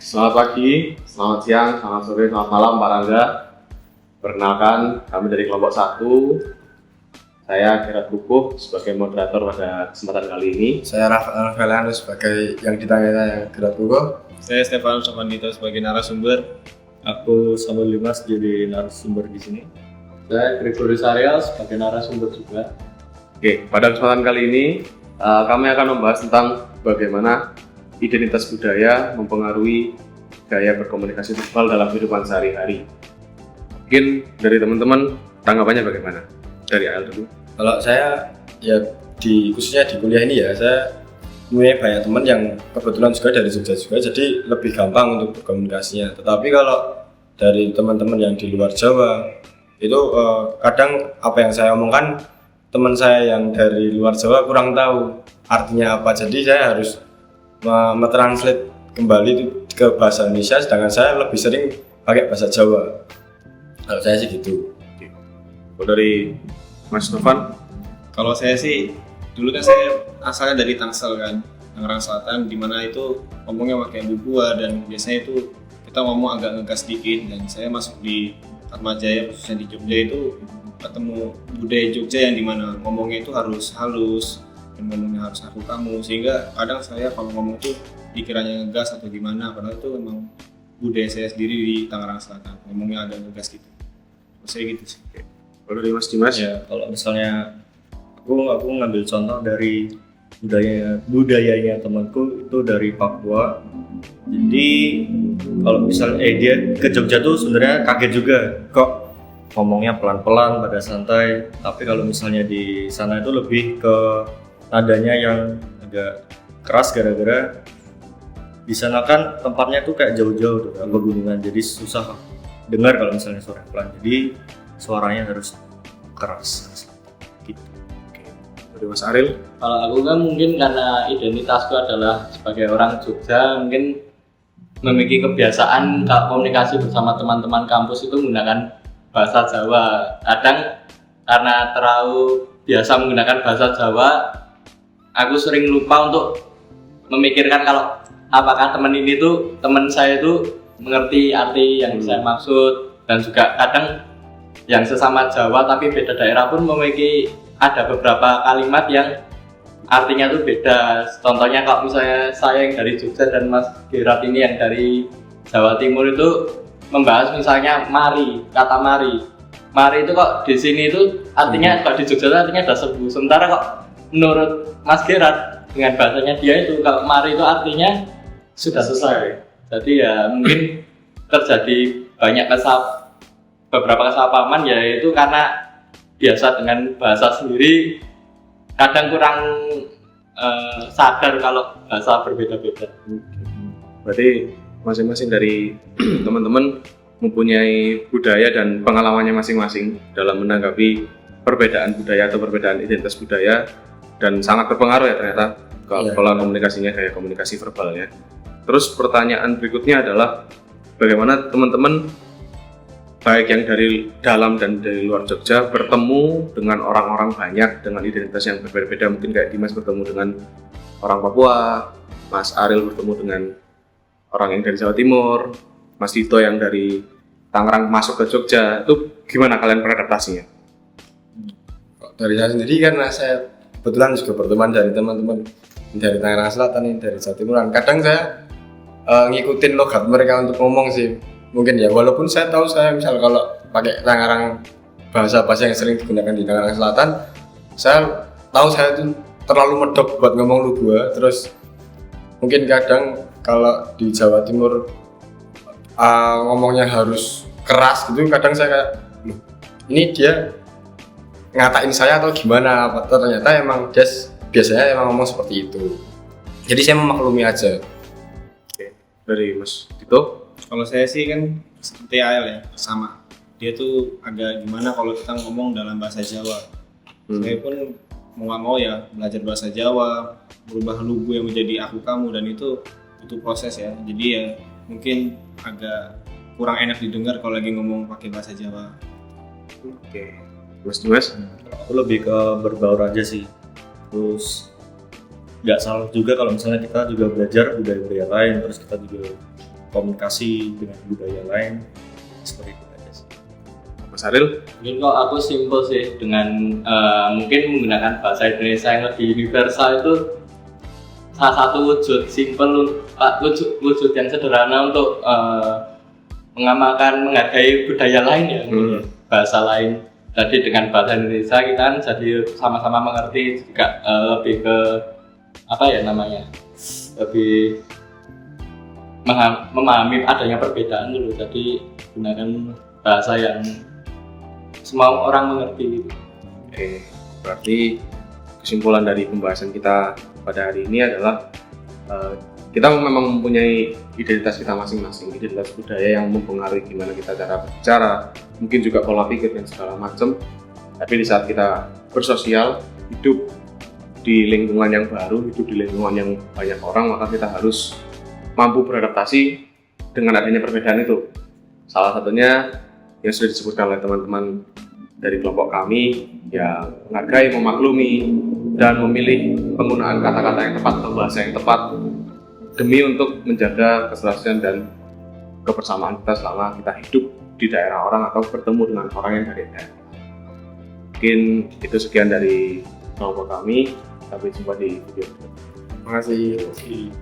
Selamat pagi, selamat siang, selamat sore, selamat malam Pak Rangga. Perkenalkan, kami dari kelompok 1. Saya Gerard Kukuh sebagai moderator pada kesempatan kali ini. Saya Rafael Velanus sebagai yang ditanya Gerard Kukuh. Saya Stefanus Samandito sebagai narasumber. Aku Samuel Limas jadi narasumber di sini. Saya Gregory Ariel sebagai narasumber juga. Oke, pada kesempatan kali ini kami akan membahas tentang bagaimana identitas budaya mempengaruhi gaya berkomunikasi verbal dalam kehidupan sehari-hari. Mungkin dari teman-teman tanggapannya bagaimana? Dari AL dulu. Kalau saya ya khususnya di kuliah ini ya, saya punya banyak teman yang kebetulan juga dari Jogja juga, jadi lebih gampang untuk berkomunikasinya. Tetapi kalau dari teman-teman yang di luar Jawa itu kadang apa yang saya omongkan teman saya yang dari luar Jawa kurang tahu artinya apa, jadi saya harus mentranslate kembali ke bahasa Indonesia, sedangkan saya lebih sering pakai bahasa Jawa. Kalau saya sih gitu. Kalau dari Mas Novan? Kalau saya sih, dulu kan saya asalnya dari Tangsel kan, Tangerang Selatan, dimana itu ngomongnya pakai Bu Gua, dan biasanya itu kita ngomong agak ngegas dikit. Dan saya masuk di Atmajaya, khususnya di Jogja itu ketemu budaya Jogja yang dimana ngomongnya itu harus halus dan ngomongnya harus aku kamu, sehingga kadang saya kalau ngomong tuh dikiranya ngegas atau gimana, padahal itu memang budaya saya sendiri di Tangerang Selatan, ngomongnya agak ngegas gitu. Saya gitu sih. Kalau dari Mas Dimas? Ya, kalau misalnya aku ngambil contoh dari budayanya temanku itu dari Papua. Jadi kalau misalnya dia ke Jogja tuh sebenarnya kaget juga, kok ngomongnya pelan-pelan pada santai. Tapi kalau misalnya di sana itu lebih ke nadanya yang agak keras, gara-gara di sana kan tempatnya tuh kayak jauh-jauh tuh, pegunungan, jadi susah dengar kalau misalnya suara pelan. Jadi suaranya harus keras gitu. Oke. Dari Mas Ariel? Kalau aku kan mungkin karena identitasku adalah sebagai orang Jogja, mungkin memiliki kebiasaan kalau komunikasi bersama teman-teman kampus itu menggunakan bahasa Jawa. Kadang karena terlalu biasa menggunakan bahasa Jawa, aku sering lupa untuk memikirkan kalau apakah teman saya itu mengerti arti yang saya maksud. Dan juga kadang yang sesama Jawa tapi beda daerah pun memiliki ada beberapa kalimat yang artinya tuh beda. Contohnya kalau misalnya saya yang dari Jogja dan Mas Gerard ini yang dari Jawa Timur itu membahas misalnya mari, kata mari itu kok di sini itu artinya kalau di Jogja itu artinya ada sebu. Sementara kok menurut Mas Gerard dengan bahasanya dia itu kalau mari itu artinya sudah selesai. Jadi ya mungkin terjadi banyak beberapa kesalahpahaman, yaitu karena biasa dengan bahasa sendiri kadang kurang sadar kalau bahasa berbeda-beda. Berarti masing-masing dari teman-teman mempunyai budaya dan pengalamannya masing-masing dalam menanggapi perbedaan budaya atau perbedaan identitas budaya, dan sangat berpengaruh ya ternyata ke pola komunikasinya, kayak komunikasi verbalnya. Terus pertanyaan berikutnya adalah bagaimana teman-teman baik yang dari dalam dan dari luar Jogja bertemu dengan orang-orang banyak dengan identitas yang berbeda-beda. Mungkin kayak Dimas bertemu dengan orang Papua, Mas Ariel bertemu dengan orang yang dari Jawa Timur, Mas Dito yang dari Tangerang masuk ke Jogja. Itu gimana kalian beradaptasinya? Dari saya sendiri karena saya kebetulan juga berteman dari teman-teman dari Tangerang Selatan, dari Jawa Timuran. Kadang saya ngikutin logat mereka untuk ngomong sih, mungkin ya, walaupun saya tahu saya misal kalau pakai Tangerang, bahasa-bahasa yang sering digunakan di Tangerang Selatan, saya tahu saya itu terlalu medok buat ngomong lu gua. Terus mungkin kadang kalau di Jawa Timur ngomongnya harus keras gitu, kadang saya kayak, loh, ini dia ngatain saya atau gimana? Ternyata emang dia biasanya emang ngomong seperti itu, jadi saya memaklumi aja. Dari Mas Dito? Kalau saya sih kan seperti AL ya, sama. Dia tuh agak gimana kalau kita ngomong dalam bahasa Jawa. Saya pun mau nggak mau ya belajar bahasa Jawa, berubah lu gue menjadi aku kamu, dan itu proses ya. Jadi ya mungkin agak kurang enak didengar kalau lagi ngomong pakai bahasa Jawa. Oke. Mas Dimas? Aku lebih ke berbaur aja sih. Terus nggak salah juga kalau misalnya kita juga belajar budaya-budaya lain, terus kita juga komunikasi dengan budaya lain seperti itu aja sih. Mas Aril? Mungkin kok aku simpel sih dengan mungkin menggunakan bahasa Indonesia yang lebih universal itu salah satu wujud simpel, wujud yang sederhana untuk mengamalkan, menghargai budaya lain ya, bahasa lain. Jadi dengan bahasa Indonesia kita kan jadi sama-sama mengerti juga lebih ke apa ya namanya, lebih memahami adanya perbedaan dulu. Jadi gunakan bahasa yang semua orang mengerti. Oke, berarti kesimpulan dari pembahasan kita pada hari ini adalah kita memang mempunyai identitas kita masing-masing, identitas budaya yang mempengaruhi gimana kita cara berbicara, mungkin juga pola pikir dan segala macam. Tapi di saat kita bersosial, hidup di lingkungan yang baru, hidup di lingkungan yang banyak orang, maka kita harus mampu beradaptasi dengan adanya perbedaan itu. Salah satunya yang sudah disebutkan oleh teman-teman dari kelompok kami, ya menghargai, memaklumi, dan memilih penggunaan kata-kata yang tepat atau bahasa yang tepat demi untuk menjaga keselarasan dan kebersamaan kita selama kita hidup di daerah orang atau bertemu dengan orang yang dari daerah. Mungkin itu sekian dari kelompok kami. Sampai jumpa di video berikutnya. Terima kasih.